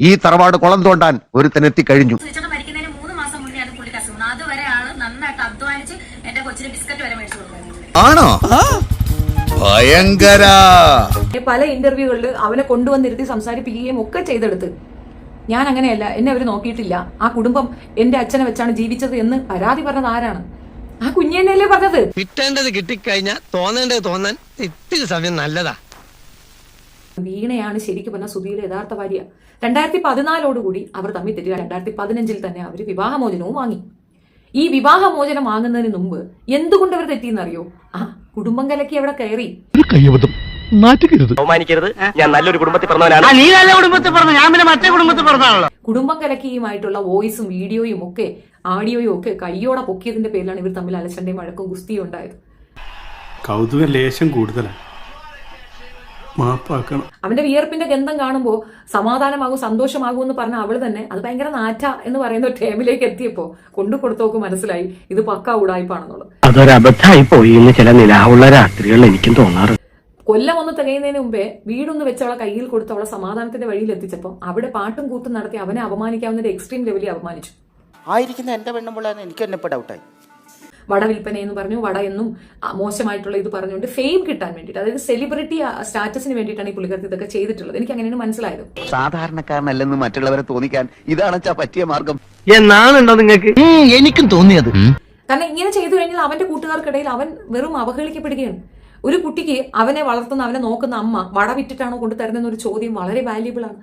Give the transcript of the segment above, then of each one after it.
ഈ തറവാട് കുളം തോണ്ടാൻ ഒരുത്തൻ എത്തിക്കഴിഞ്ഞു. മരിക്കുന്നതിന് 3 മാസം മുന്നേ അത് പുള്ളിക്ക് അസുഖം. അതുവരെ ആള് നന്നായിട്ട് അധ്വാനിച്ച് എന്റെ കൊച്ചിന് ബിസ്ക്കറ്റ് വരെ മേടിച്ചു കൊടുക്കുന്നത്. ആണോ? ഭയങ്കര. പല ഇന്റർവ്യൂകളിൽ അവനെ കൊണ്ടുവന്നിരുത്തി സംസാരിപ്പിക്കുകയും ഒക്കെ ചെയ്തെടുത്ത്. ഞാൻ അങ്ങനെയല്ല, എന്നെ അവർ നോക്കിയിട്ടില്ല. ആ കുടുംബം എന്റെ അച്ഛനെ വെച്ചാണ് ജീവിച്ചത് എന്ന് പരാതി പറഞ്ഞത് ആരാണ്? ആ കുഞ്ഞെന്നല്ലേ പറഞ്ഞത്. കിട്ടേണ്ടത് കിട്ടിക്കഴിഞ്ഞാൽ തോന്നേണ്ടത് തോന്നാൻ ഇത്തിരി സമയം നല്ലതാ. വീണയാണ് ശരിക്കും പറഞ്ഞ സുധിയുടെ യഥാർത്ഥ ഭാര്യ. 2014 അവർ തമ്മിൽ തെറ്റി. 2015 തന്നെ അവർ വിവാഹമോചനവും വാങ്ങി. ഈ വിവാഹമോചനം വാങ്ങുന്നതിന് മുമ്പ് എന്തുകൊണ്ട് അവർ തെറ്റിയെന്നറിയോ? കുടുംബം കലക്കി അവിടെ കയറി. അവമാനിക്കരുത്, ഞാൻ നല്ലൊരു കുടുംബത്തിൽ പറഞ്ഞവനാണ്. നീ നല്ല കുടുംബത്തിൽ പറഞ്ഞു, ഞാൻ പിന്നെ മറ്റേ കുടുംബത്തിൽ പറഞ്ഞാണല്ലോ. കുടുംബം കലക്കിയുമായിട്ടുള്ള വോയിസും വീഡിയോയും ഒക്കെ ആഡിയോയും ഒക്കെ കയ്യോടെ പൊക്കിയതിന്റെ പേരിലാണ് ഇവർ തമ്മിൽ അലച്ചണ്ടയും വഴക്കും ഗുസ്തിയും ഉണ്ടായത്. കൗതുക ലേശം കൂടുതലാണ്. മാപ്പാക്കണം. അവന്റെ വിയർപ്പിന്റെ ഗന്ധം കാണുമ്പോൾ സമാധാനമാകും സന്തോഷമാകും എന്ന് പറഞ്ഞ അവള് തന്നെ അത് ഭയങ്കര നാറ്റ എന്ന് പറയുന്ന ടേമിലേക്ക് എത്തിയപ്പോ കൊണ്ടു കൊടുത്തോക്ക് മനസ്സിലായി ഇത് പക്ക ഉടായ്പാണെന്നുള്ളത്. അതൊരബദ്ധമായി പോയി എന്ന് ചില നിലാവുള്ള രാത്രികൾ എനിക്കും തോന്നാറ്. കൊല്ലം ഒന്ന് തികയുന്നതിന് മുമ്പേ വീടൊന്ന് വെച്ച് അവളെ കയ്യിൽ കൊടുത്ത് അവളെ സമാധാനത്തിന്റെ വഴിയിൽ എത്തിച്ചപ്പോ അവിടെ പാട്ടും കൂത്തും നടത്തി അവനെ അപമാനിക്കാവുന്ന എക്സ്ട്രീം ലെവലിൽ അപമാനിച്ചു. ആയിരിക്കുന്ന എന്റെ പെണ്ണുമ്പിള്ളാന്ന് എനിക്ക് തന്നെ ഇപ്പൊ ഡൗട്ടായി. വട വിൽപ്പന എന്ന് പറഞ്ഞു, വട എന്നും മോശമായിട്ടുള്ള ഇത് പറഞ്ഞുകൊണ്ട് ഫെയിം കിട്ടാൻ വേണ്ടിയിട്ട്, അതായത് സെലിബ്രിറ്റി സ്റ്റാറ്റസിന് വേണ്ടിയിട്ടാണ് ഈ പുള്ളിക്കാരത്തി ഇതൊക്കെ ചെയ്തിട്ടുള്ളത്. എനിക്ക് അങ്ങനെയാണ് മനസ്സിലായത്. സാധാരണക്കാരനല്ലെന്ന് മറ്റുള്ളവരെ തോന്നിക്കാൻ ഇതാണ് പറ്റിയ മാർഗം എന്നാണുണ്ടോ നിങ്ങൾക്ക്? എനിക്കും തോന്നിയത്. കാരണം ഇങ്ങനെ ചെയ്തു കഴിഞ്ഞാൽ അവന്റെ കൂട്ടുകാർക്കിടയിൽ അവൻ വെറും അവഹേളിക്കപ്പെടുകയാണ്. ഒരു കുട്ടിക്ക് അവനെ വളർത്തുന്ന അവനെ നോക്കുന്ന അമ്മ വട വിറ്റിട്ടാണോ കൊണ്ടു തരുന്ന ഒരു ചോദ്യം വളരെ വാല്യുബിൾ ആണ്.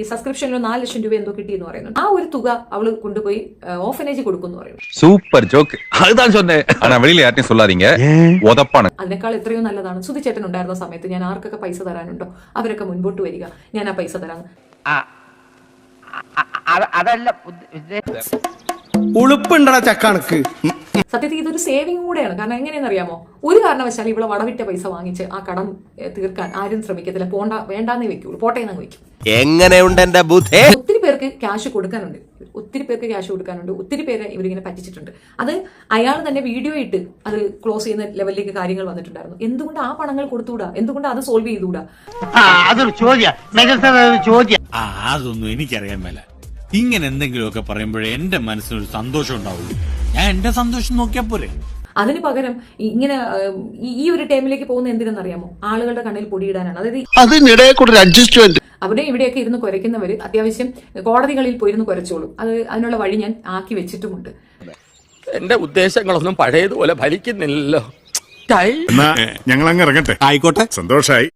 ഈ സബ്സ്ക്രിപ്ഷനിൽ 4 ലക്ഷം രൂപ എന്തോ കിട്ടിയെന്ന് പറയുന്നുണ്ട്. ആ ഒരു തുക അവള് കൊണ്ടുപോയി ഓർഫനേജ് കൊടുക്കുന്നു പറയുന്നു. Super joke. അതിനേക്കാൾ എത്രയോ നല്ലതാണ് സുധി ചേട്ടൻ ഉണ്ടായിരുന്ന സമയത്ത് ഞാൻ ആർക്കൊക്കെ പൈസ തരാനുണ്ടോ അവരൊക്കെ മുൻപോട്ട് വരിക, ഞാൻ ആ പൈസ തരാം. ഉളുപ്പുണ്ടടാ ചക്കണക്ക്. സത്യത്തിൽ ഇതൊരു സേവിങ് കൂടെയാണ്. കാരണം എങ്ങനെയെന്നറിയാമോ, ഒരു കാരണവശാലും ഇവിടെ വടവിറ്റ പൈസ വാങ്ങിച്ച് ആ കടം തീർക്കാൻ ആരും ശ്രമിക്കത്തില്ല. വേണ്ടാന്നേ വെക്കുള്ളൂ, പോട്ടേന്ന് വെക്കും. എങ്ങനെയുണ്ട് എന്റെ ബുദ്ധി? ഒത്തിരി പേർക്ക് ക്യാഷ് കൊടുക്കാനുണ്ട്, ഒത്തിരി പേരെ ഇവരിങ്ങനെ പറ്റിച്ചിട്ടുണ്ട്. അത് അയാൾ തന്നെ വീഡിയോ ഇട്ട് അത് ക്ലോസ് ചെയ്യുന്ന ലെവലിലേക്ക് കാര്യങ്ങൾ വന്നിട്ടുണ്ടായിരുന്നു. എന്തുകൊണ്ട് ആ പണങ്ങൾ കൊടുത്തുകൂടാ? എന്തുകൊണ്ട് അത് സോൾവ് ചെയ്തുകൂടാ? അതൊരു ചോദ്യം. അതൊന്നും എനിക്കറിയാൻ മേല. ഇങ്ങനെ എന്തെങ്കിലുമൊക്കെ പറയുമ്പോഴേ എന്റെ മനസ്സിനൊരു സന്തോഷം ഉണ്ടാവുള്ളൂ. ഞാൻ എന്റെ സന്തോഷം നോക്കിയാ പോരെ. അതിന് പകരം ഇങ്ങനെ ഈ ഒരു ടൈമിലേക്ക് പോകുന്ന എന്തിനെന്നറിയാമോ? ആളുകളുടെ കണ്ണിൽ പൊടിയിടാനാണ്. അതായത് അവിടെ ഇവിടെയൊക്കെ ഇരുന്ന് കുരയ്ക്കുന്നവര് അത്യാവശ്യം കോടതികളിൽ പോയിരുന്ന് കുരച്ചോളും. അതിനുള്ള വഴി ഞാൻ ആക്കി വെച്ചിട്ടുമുണ്ട്. എന്റെ ഉദ്ദേശങ്ങളൊന്നും പഴയതുപോലെ ഫലിക്കുന്നില്ലല്ലോ. ഞങ്ങൾ അങ്ങ് ഇറങ്ങട്ടെ. ആയിക്കോട്ടെ, സന്തോഷായി.